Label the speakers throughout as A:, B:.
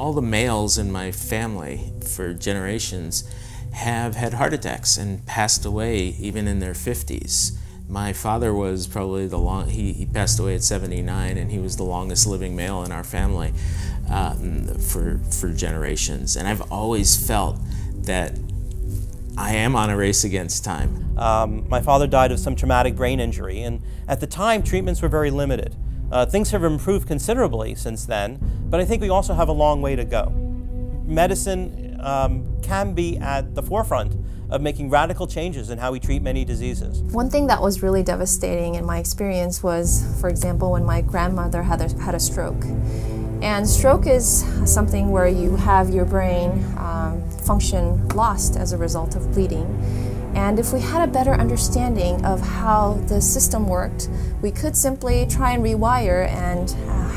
A: All the males in my family for generations have had heart attacks and passed away even in their 50s. My father was probably he passed away at 79, and he was the longest living male in our family for generations. And I've always felt that I am on a race against time.
B: My father died of some traumatic brain injury, and at the time treatments were very limited. Things have improved considerably since then, but I think we also have a long way to go. Medicine can be at the forefront of making radical changes in how we treat many diseases.
C: One thing that was really devastating in my experience was, for example, when my grandmother had a stroke. And stroke is something where you have your brain function lost as a result of bleeding. And if we had a better understanding of how the system worked, we could simply try and rewire and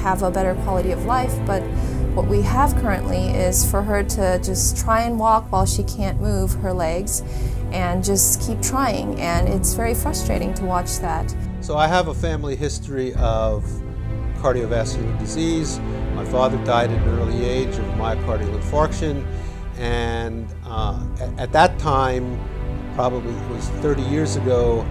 C: have a better quality of life. But what we have currently is for her to just try and walk while she can't move her legs and just keep trying. And it's very frustrating to watch that.
D: So I have a family history of cardiovascular disease. My father died at an early age of myocardial infarction, and at that time, probably it was 30 years ago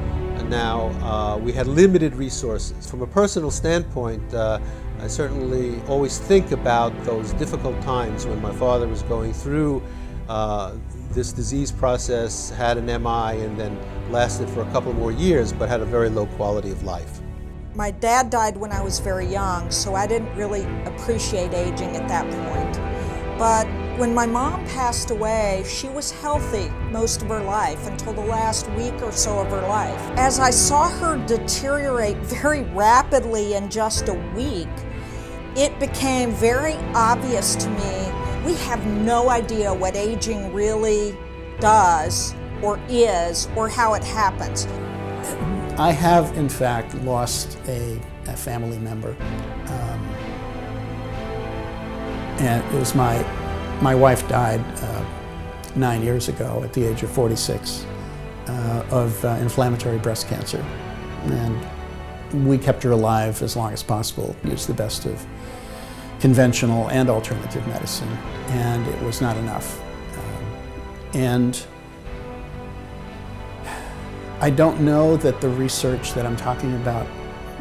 D: now, we had limited resources. From a personal standpoint, I certainly always think about those difficult times when my father was going through this disease process, had an MI, and then lasted for a couple more years, but had a very low quality of life.
E: My dad died when I was very young, so I didn't really appreciate aging at that point. But when my mom passed away, she was healthy most of her life until the last week or so of her life. As I saw her deteriorate very rapidly in just a week, it became very obvious to me we have no idea what aging really does or is or how it happens.
F: I have, in fact, lost a family member. And it was my wife died 9 years ago at the age of 46 of inflammatory breast cancer. And we kept her alive as long as possible, used the best of conventional and alternative medicine, and it was not enough. And I don't know that the research that I'm talking about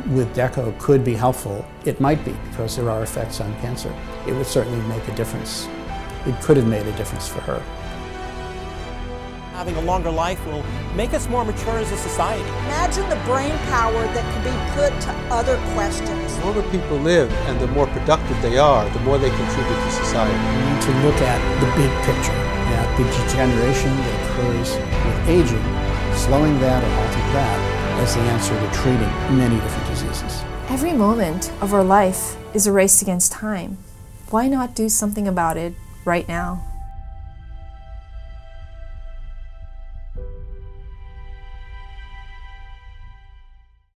F: with DECO could be helpful. It might be, because there are effects on cancer. It would certainly make a difference. It could have made a difference for her.
B: Having a longer life will make us more mature as a society.
E: Imagine the brain power that could be put to other questions.
D: The longer people live and the more productive they are, the more they contribute to society.
F: We need to look at the big picture, at the degeneration that occurs with aging, slowing that or halting that as the answer to treating many different diseases.
C: Every moment of our life is a race against time. Why not do something about it right now?